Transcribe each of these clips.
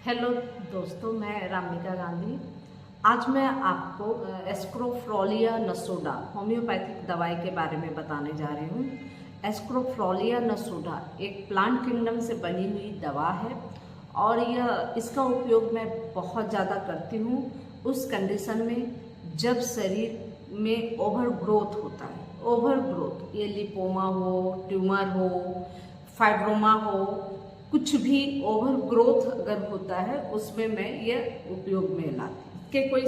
Hello दोस्तों, मैं रामिका गांधी। आज मैं आपको एस्क्रोफ्रोलिया नसोडा होम्योपैथिक दवाई के बारे में बताने जा रही हूँ। एस्क्रोफ्रोलिया नसोडा एक प्लांट किंगडम से बनी हुई दवा है और इसका उपयोग मैं बहुत ज़्यादा करती हूँ उस कंडीशन में जब शरीर में ओवर ग्रोथ होता है। ओवर ग्रोथ, ये लिपोमा हो, ट्यूमर हो, फाइब्रोमा हो, कुछ भी ओवर ग्रोथ अगर होता है उसमें मैं ये उपयोग में लाती हूँ। के कोई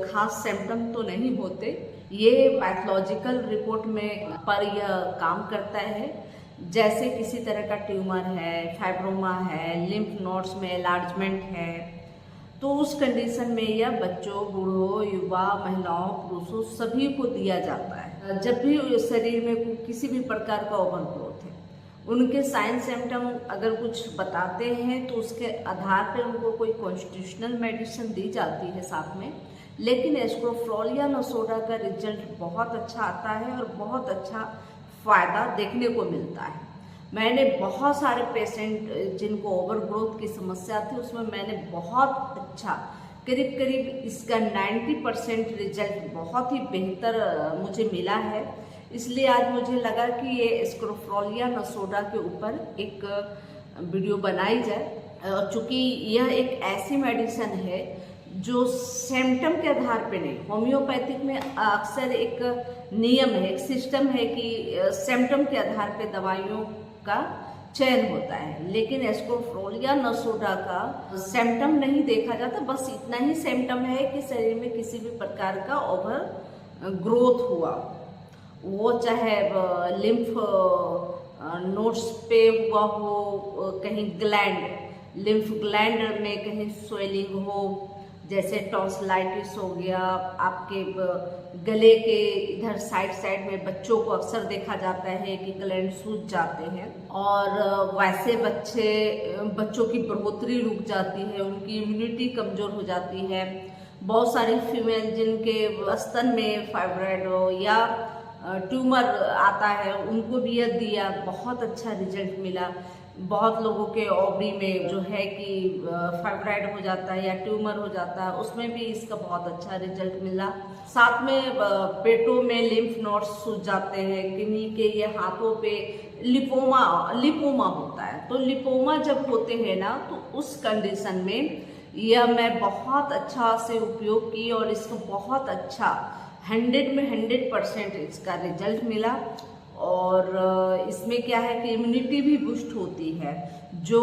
खास सिम्टम तो नहीं होते, ये पैथोलॉजिकल रिपोर्ट में पर यह काम करता है। जैसे किसी तरह का ट्यूमर है, फाइब्रोमा है, लिम्फ नोड्स में एलार्जमेंट है, तो उस कंडीशन में यह बच्चों, बूढ़ों, युवा, महिलाओं, पुरुषों सभी को दिया जाता है। जब भी शरीर में किसी भी प्रकार का ओवर ग्रोथ है, उनके साइन सिम्टम अगर कुछ बताते हैं तो उसके आधार पर उनको कोई कॉन्स्टिट्यूशनल मेडिसिन दी जाती है साथ में। लेकिन एस्क्रोफ्रोलिया नसोडा का रिजल्ट बहुत अच्छा आता है और बहुत अच्छा फ़ायदा देखने को मिलता है। मैंने बहुत सारे पेशेंट जिनको ओवर ग्रोथ की समस्या थी उसमें मैंने बहुत अच्छा, करीब करीब इसका 90% रिजल्ट बहुत ही बेहतर मुझे मिला है। इसलिए आज मुझे लगा कि ये एस्क्रोफ्रोलिया नसोडा के ऊपर एक वीडियो बनाई जाए। चूँकि यह एक ऐसी मेडिसिन है जो सिम्टम के आधार पे नहीं, होम्योपैथिक में अक्सर एक नियम है, एक सिस्टम है कि सिम्टम के आधार पे दवाइयों का चयन होता है। लेकिन एस्क्रोफ्रोलिया नसोडा का सिम्टम नहीं देखा जाता, बस इतना ही सिम्टम है कि शरीर में किसी भी प्रकार का ओवर ग्रोथ हुआ, वो चाहे लिम्फ नोड्स पे हुआ हो, कहीं ग्लैंड, लिम्फ ग्लैंड में कहीं स्वेलिंग हो, जैसे टॉन्सिलाइटिस हो गया, आपके गले के इधर साइड में बच्चों को अक्सर देखा जाता है कि ग्लैंड सूज जाते हैं, और वैसे बच्चों की बढ़ोतरी रुक जाती है, उनकी इम्यूनिटी कमज़ोर हो जाती है। बहुत सारी फीमेल जिनके स्तन में फाइब्रॉइड हो या ट्यूमर आता है, उनको भी यह दिया, बहुत अच्छा रिजल्ट मिला। बहुत लोगों के ओवरी में जो है कि फाइब्रॉइड हो जाता है या ट्यूमर हो जाता है, उसमें भी इसका बहुत अच्छा रिजल्ट मिला। साथ में पेटों में लिम्फ नोड्स सूज जाते हैं, किन्हीं के ये हाथों पे लिपोमा होता है। तो लिपोमा जब होते हैं ना, तो उस कंडीशन में यह मैं बहुत अच्छा से उपयोग की और इसका बहुत अच्छा 100 में 100% इसका रिजल्ट मिला। और इसमें क्या है कि इम्यूनिटी भी बूस्ट होती है। जो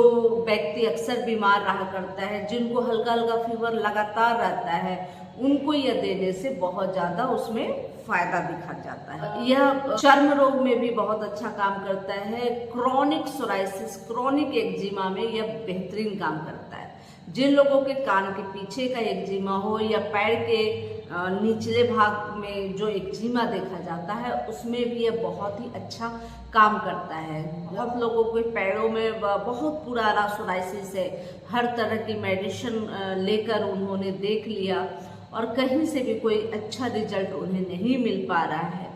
व्यक्ति अक्सर बीमार रहा करता है, जिनको हल्का हल्का फीवर लगातार रहता है, उनको यह देने से बहुत ज़्यादा उसमें फायदा दिखा जाता है। यह चर्म रोग में भी बहुत अच्छा काम करता है। क्रोनिक सोराइसिस, क्रोनिक एक्जिमा में यह बेहतरीन काम करता है। जिन लोगों के कान के पीछे का एक्जिमा हो या पैर के निचले भाग में जो एक्जिमा देखा जाता है, उसमें भी यह बहुत ही अच्छा काम करता है। बहुत लोगों के पैरों में बहुत पुराना सोराइसिस है, हर तरह की मेडिसिन लेकर उन्होंने देख लिया और कहीं से भी कोई अच्छा रिजल्ट उन्हें नहीं मिल पा रहा है।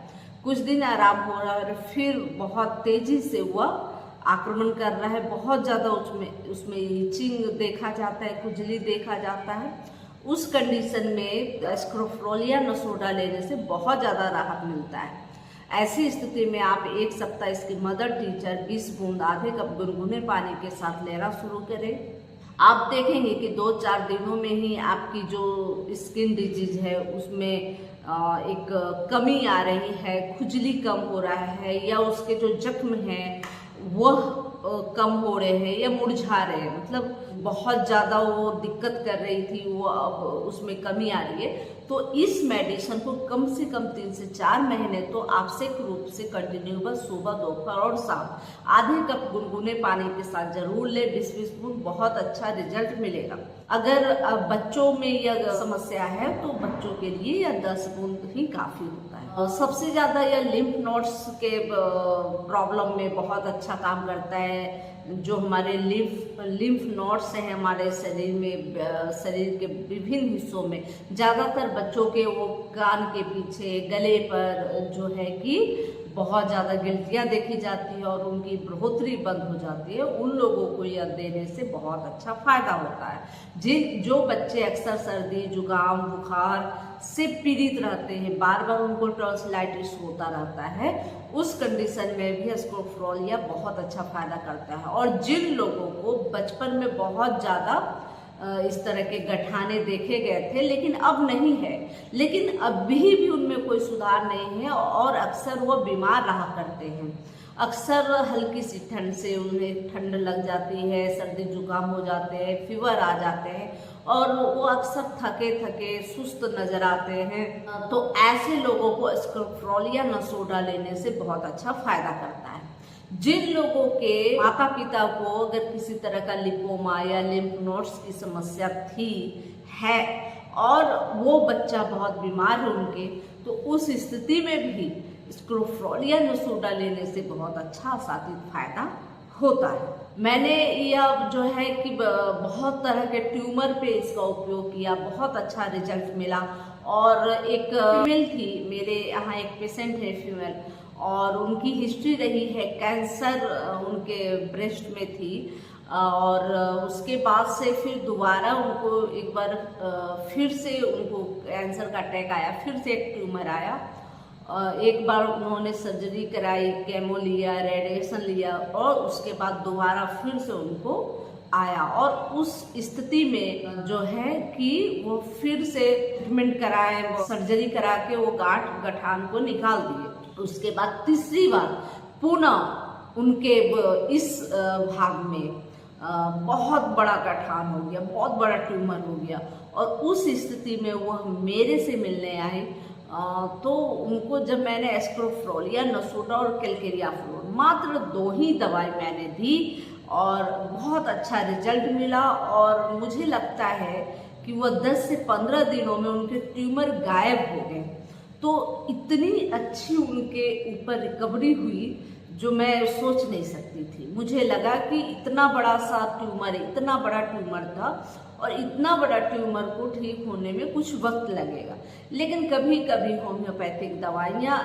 कुछ दिन आराम हो रहा है, फिर बहुत तेजी से वह आक्रमण कर रहा है, बहुत ज़्यादा उसमें इचिंग देखा जाता है, खुजली देखा जाता है। उस कंडीशन में एस्क्रोफ्रोलिया नसोडा लेने से बहुत ज़्यादा राहत मिलता है। ऐसी स्थिति में आप एक सप्ताह इसकी मदर टीचर 20 बूंद आधे कप गुनगुने पानी के साथ लेना शुरू करें। आप देखेंगे कि 2-4 दिनों में ही आपकी जो स्किन डिजीज है उसमें एक कमी आ रही है, खुजली कम हो रहा है, या उसके जो जख्म हैं वह कम हो रहे हैं या मुरझा रहे हैं। मतलब बहुत ज़्यादा वो दिक्कत कर रही थी, वो अब उसमें कमी आ रही है। तो इस मेडिसिन को कम से कम 3 से 4 महीने तो आवश्यक रूप से कंटिन्यूअस सुबह, दोपहर और शाम आधे कप गुनगुने पानी के साथ जरूर ले। 20-20 बूंद, बहुत अच्छा रिजल्ट मिलेगा। अगर बच्चों में यह समस्या है तो बच्चों के लिए यह 10 बूंद ही काफ़ी होता है। सबसे ज़्यादा यह लिम्फ नोड्स के प्रॉब्लम में बहुत अच्छा काम करता है। जो हमारे लिम्फ नोड्स हैं हमारे शरीर में, शरीर के विभिन्न हिस्सों में, ज़्यादातर बच्चों के वो कान के पीछे, गले पर जो है कि बहुत ज़्यादा गिल्टियाँ देखी जाती है और उनकी बढ़ोतरी बंद हो जाती है, उन लोगों को यह देने से बहुत अच्छा फायदा होता है। जो बच्चे अक्सर सर्दी जुकाम बुखार से पीड़ित रहते हैं, बार बार उनको टॉन्सिलाइटिस होता रहता है, उस कंडीशन में भी एस्क्रोफोलिया बहुत अच्छा फायदा करता है। और जिन लोगों को बचपन में बहुत ज़्यादा इस तरह के गठाने देखे गए थे लेकिन अब नहीं है, लेकिन अभी भी उनमें कोई सुधार नहीं है और अक्सर वो बीमार रहा करते हैं। अक्सर हल्की सी ठंड से उन्हें ठंड लग जाती है, सर्दी जुकाम हो जाते हैं, फीवर आ जाते हैं और वो अक्सर थके थके सुस्त नजर आते हैं। तो ऐसे लोगों को एस्क्रोफोलिया नसोडा लेने से बहुत अच्छा फायदा करता है। जिन लोगों के माता पिता को अगर किसी तरह का लिपोमा या लिम्फ नोड्स की समस्या है और वो बच्चा बहुत बीमार है उनके, तो उस स्थिति में भी एस्क्रोफोलिया नसोडा लेने से बहुत अच्छा साथित फायदा होता है। मैंने यह जो है कि बहुत तरह के ट्यूमर पे इसका उपयोग किया, बहुत अच्छा रिजल्ट मिला। और एक फीमेल थी, मेरे यहाँ एक पेशेंट है फीमेल, और उनकी हिस्ट्री रही है कैंसर उनके ब्रेस्ट में थी और उसके बाद से फिर दोबारा उनको एक बार फिर से उनको कैंसर का अटैक आया, फिर से एक ट्यूमर आया। एक बार उन्होंने सर्जरी कराई, केमो लिया, रेडिएशन लिया और उसके बाद दोबारा फिर से उनको आया और उस स्थिति में जो है कि वो फिर से ट्रीटमेंट कराए, सर्जरी करा के वो गठान को निकाल दिए। उसके बाद तीसरी बार पुनः उनके इस भाग में बहुत बड़ा गठान हो गया, बहुत बड़ा ट्यूमर हो गया और उस स्थिति में वह मेरे से मिलने आए। तो उनको जब मैंने एस्क्रोफोलिया नसोडा और कैलकेरिया फ्लोर मात्र 2 ही दवाई मैंने दी और बहुत अच्छा रिजल्ट मिला और मुझे लगता है कि वह 10 से 15 दिनों में उनके ट्यूमर गायब हो गए। तो इतनी अच्छी उनके ऊपर रिकवरी हुई जो मैं सोच नहीं सकती थी। मुझे लगा कि इतना बड़ा सा ट्यूमर, इतना बड़ा ट्यूमर था और इतना बड़ा ट्यूमर को ठीक होने में कुछ वक्त लगेगा, लेकिन कभी कभी होम्योपैथिक दवाइयाँ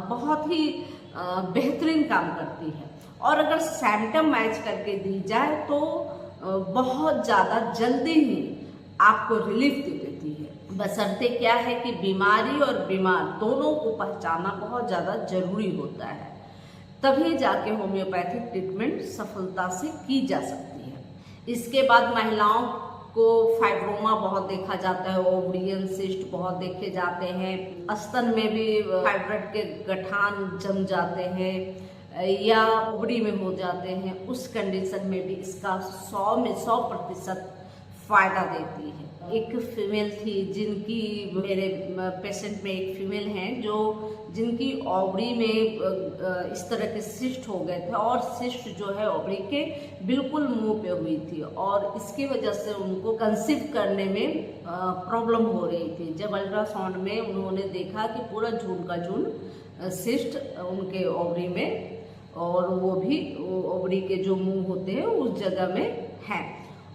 बहुत ही बेहतरीन काम करती है और अगर सिम्टम मैच करके दी जाए तो बहुत ज़्यादा जल्दी ही आपको रिलीफ दे देती है। बशर्ते क्या है कि बीमारी और बीमार दोनों को पहचानना बहुत ज़्यादा जरूरी होता है, तभी जाके होम्योपैथिक ट्रीटमेंट सफलता से की जा सकती है। इसके बाद महिलाओं को फाइब्रोमा बहुत देखा जाता है, ओवरियन सिस्ट बहुत देखे जाते हैं, स्तन में भी फाइब्रोइड के गठान जम जाते हैं या ओवरी में हो जाते हैं। उस कंडीशन में भी इसका 100 में 100% फायदा देती है। एक फीमेल थी जिनकी, मेरे पेशेंट में एक फीमेल हैं जो जिनकी ओवरी में इस तरह के सिस्ट हो गए थे और सिस्ट जो है ओवरी के बिल्कुल मुंह पे हुई थी और इसकी वजह से उनको कंसीव करने में प्रॉब्लम हो रही थी। जब अल्ट्रासाउंड में उन्होंने देखा कि पूरा झून का झून सिस्ट उनके ओवरी में और वो भी ओवरी के जो मुंह होते हैं उस जगह में है।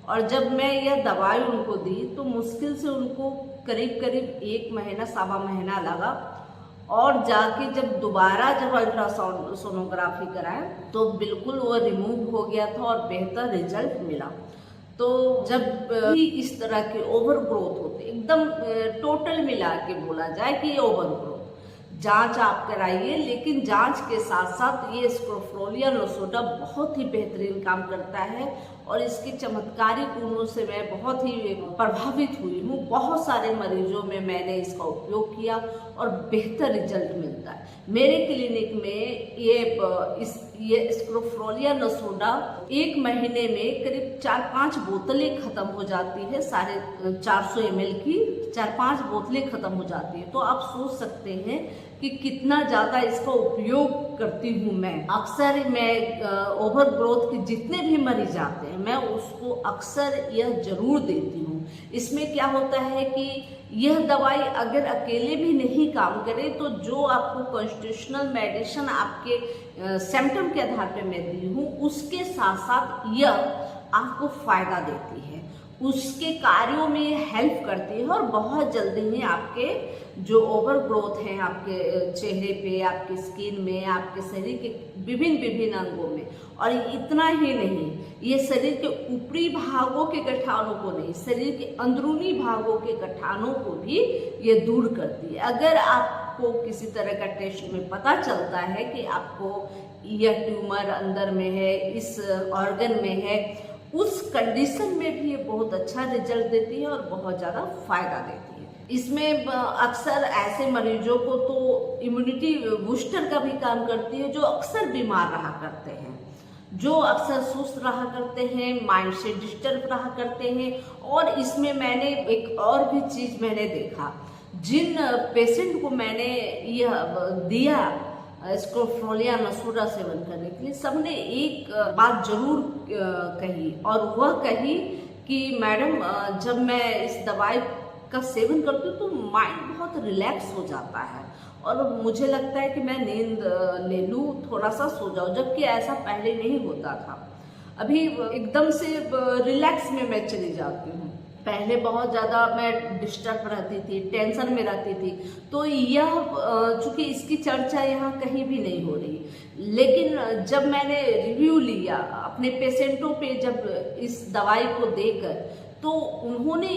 और जब मैं यह दवाई उनको दी तो मुश्किल से उनको करीब करीब 1 महीना 1.25 महीना लगा और जाके जब दोबारा जब अल्ट्रासाउंड सोनोग्राफी कराए तो बिल्कुल वो रिमूव हो गया था और बेहतर रिजल्ट मिला। तो जब भी इस तरह के ओवर ग्रोथ होते, एकदम टोटल मिला के बोला जाए कि ये ओवर ग्रोथ, जांच आप कराइए, लेकिन जांच के साथ साथ ये एस्क्रोफोलिया नसोडा बहुत ही बेहतरीन काम करता है और इसके चमत्कारी गुणों से मैं बहुत ही प्रभावित हुई हूँ। बहुत सारे मरीजों में मैंने इसका उपयोग किया और बेहतर रिजल्ट मिलता है। मेरे क्लिनिक में ये एस्क्रोफोलिया नसोडा 1 महीने में करीब 4-5 बोतलें खत्म हो जाती है, 450 ml की 4-5 बोतलें खत्म हो जाती है। तो आप सोच सकते हैं कि कितना ज़्यादा इसका उपयोग करती हूँ मैं। अक्सर मैं ओवर ग्रोथ के जितने भी मरीज आते हैं मैं उसको अक्सर यह जरूर देती हूँ। इसमें क्या होता है कि यह दवाई अगर अकेले भी नहीं काम करे तो जो आपको कॉन्स्टिट्यूशनल मेडिसिन आपके सिम्टम के आधार पे मैं दी हूँ उसके साथ साथ यह आपको फायदा देती है उसके कार्यों में हेल्प करती है और बहुत जल्दी ही आपके जो ओवर ग्रोथ है आपके चेहरे पे, आपके स्किन में, आपके शरीर के विभिन्न विभिन्न अंगों में, और इतना ही नहीं, ये शरीर के ऊपरी भागों के गठानों को नहीं, शरीर के अंदरूनी भागों के गठानों को भी ये दूर करती है। अगर आपको किसी तरह का टेस्ट में पता चलता है कि आपको यह ट्यूमर अंदर में है, इस ऑर्गन में है, उस कंडीशन में भी ये बहुत अच्छा रिजल्ट देती है और बहुत ज़्यादा फायदा देती है। इसमें अक्सर ऐसे मरीजों को तो इम्यूनिटी बूस्टर का भी काम करती है जो अक्सर बीमार रहा करते हैं, जो अक्सर सुस्त रहा करते हैं, माइंड से डिस्टर्ब रहा करते हैं। और इसमें मैंने एक और भी चीज़ मैंने देखा, जिन पेशेंट को मैंने यह दिया एस्क्रोफोलिया नसोडा सेवन करने के लिए, सबने एक बात जरूर कही, और वह कही कि मैडम जब मैं इस दवाई का सेवन करती हूँ तो माइंड बहुत रिलैक्स हो जाता है और मुझे लगता है कि मैं नींद ले लूँ, थोड़ा सा सो जाऊँ, जबकि ऐसा पहले नहीं होता था। अभी एकदम से रिलैक्स में मैं चली जाती हूँ। पहले बहुत ज़्यादा मैं डिस्टर्ब रहती थी, टेंशन में रहती थी। तो यह चूँकि इसकी चर्चा यहाँ कहीं भी नहीं हो रही, लेकिन जब मैंने रिव्यू लिया अपने पेशेंटों पे, जब इस दवाई को देकर, तो उन्होंने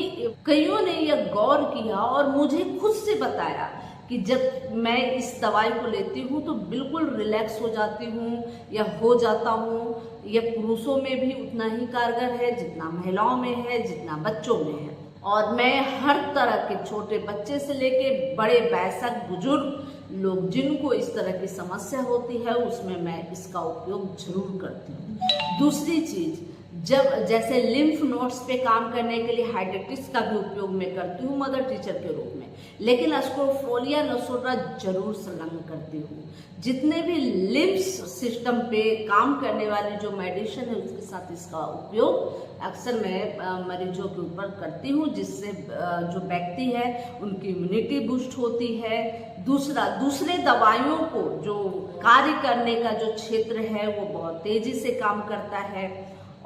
कईयों ने यह गौर किया और मुझे खुद से बताया कि जब मैं इस दवाई को लेती हूँ तो बिल्कुल रिलैक्स हो जाती हूँ या हो जाता हूँ। यह पुरुषों में भी उतना ही कारगर है जितना महिलाओं में है, जितना बच्चों में है। और मैं हर तरह के, छोटे बच्चे से लेके बड़े वयस्क बुजुर्ग लोग जिनको इस तरह की समस्या होती है, उसमें मैं इसका उपयोग जरूर करती हूँ। दूसरी चीज़, जब जैसे लिम्फ नोड्स पे काम करने के लिए हाइड्रेटिक्स का भी उपयोग मैं करती हूँ मदर टीचर के रूप में, लेकिन एस्क्रोफोलिया नसोडा जरूर संलग्न करती हूँ। जितने भी लिम्फ सिस्टम पे काम करने वाली जो मेडिसिन है उसके साथ इसका उपयोग अक्सर मैं मरीजों के ऊपर करती हूँ, जिससे जो व्यक्ति है उनकी इम्यूनिटी बूस्ट होती है। दूसरे दवाइयों को जो कार्य करने का जो क्षेत्र है वो बहुत तेजी से काम करता है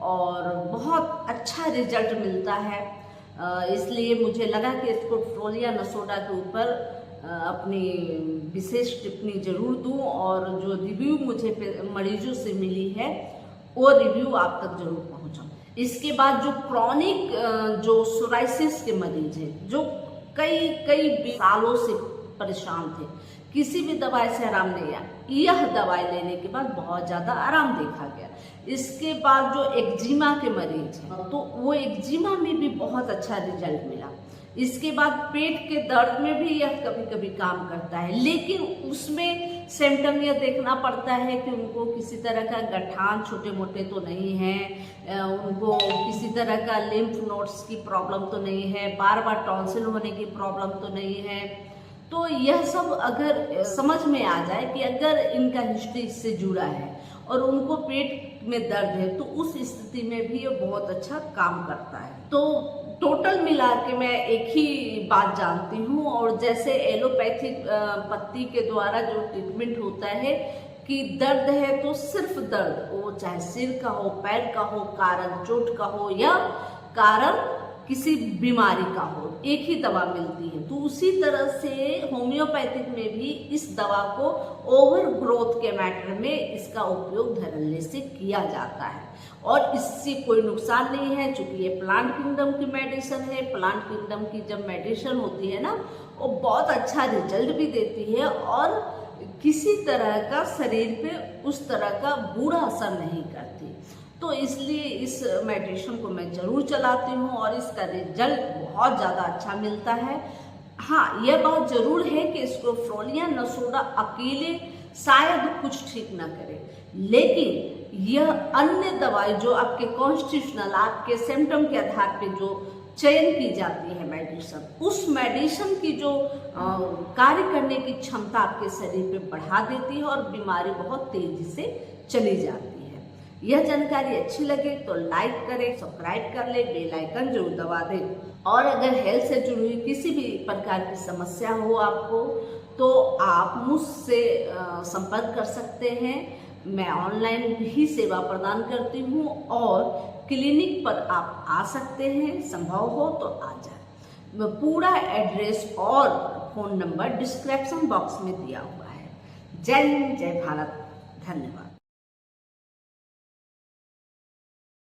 और बहुत अच्छा रिजल्ट मिलता है। इसलिए मुझे लगा कि एस्क्रोफोलिया नसोडा के ऊपर अपनी विशेष टिप्पणी जरूर दूं और जो रिव्यू मुझे मरीजों से मिली है वो रिव्यू आप तक जरूर पहुंचाऊं। इसके बाद जो क्रॉनिक जो सोराइसिस के मरीज हैं, जो कई सालों से परेशान थे, किसी भी दवाई से आराम नहीं आया, यह दवाई लेने के बाद बहुत ज़्यादा आराम देखा गया। इसके बाद जो एक्जिमा के मरीज हैं तो वो एक्जिमा में भी बहुत अच्छा रिजल्ट मिला। इसके बाद पेट के दर्द में भी यह कभी कभी काम करता है, लेकिन उसमें सिम्टम यह देखना पड़ता है कि उनको किसी तरह का गठान छोटे मोटे तो नहीं है, उनको किसी तरह का लिम्फ नोड्स की प्रॉब्लम तो नहीं है, बार बार टॉन्सिल होने की प्रॉब्लम तो नहीं है। तो यह सब अगर समझ में आ जाए कि अगर इनका हिस्ट्री इससे जुड़ा है और उनको पेट में दर्द है, तो उस स्थिति में भी ये बहुत अच्छा काम करता है। तो टोटल मिला के मैं एक ही बात जानती हूँ, और जैसे एलोपैथिक पत्ती के द्वारा जो ट्रीटमेंट होता है कि दर्द है तो सिर्फ दर्द, वो चाहे सिर का हो, पैर का हो, कारण चोट का हो या कारण किसी बीमारी का हो, एक ही दवा मिलती है। तो उसी तरह से होम्योपैथिक में भी इस दवा को ओवर ग्रोथ के मैटर में इसका उपयोग धड़ल्ले से किया जाता है और इससे कोई नुकसान नहीं है, क्योंकि ये प्लांट किंगडम की मेडिसिन है। प्लांट किंगडम की जब मेडिसिन होती है ना, वो बहुत अच्छा रिजल्ट भी देती है और किसी तरह का शरीर पे उस तरह का बुरा असर नहीं करती। तो इसलिए इस मेडिसिन को मैं ज़रूर चलाती हूँ और इसका रिजल्ट बहुत ज़्यादा अच्छा मिलता है। हाँ, यह बात ज़रूर है कि एस्क्रोफोलिया नसोडा अकेले शायद कुछ ठीक ना करे, लेकिन यह अन्य दवाई जो आपके कॉन्स्टिट्यूशनल, आपके सिम्टम के आधार पे जो चयन की जाती है मेडिसिन, उस मेडिसिन की जो कार्य करने की क्षमता आपके शरीर पे बढ़ा देती है और बीमारी बहुत तेजी से चली जाती है। यह जानकारी अच्छी लगे तो लाइक करें, सब्सक्राइब कर ले, बेल आइकन जरूर दबा दें। और अगर हेल्थ से जुड़ी हुई किसी भी प्रकार की समस्या हो आपको, तो आप मुझसे संपर्क कर सकते हैं। मैं ऑनलाइन भी सेवा प्रदान करती हूँ और क्लिनिक पर आप आ सकते हैं, संभव हो तो आ जाए। पूरा एड्रेस और फ़ोन नंबर डिस्क्रिप्शन बॉक्स में दिया हुआ है। जय हिंद, जय भारत, धन्यवाद।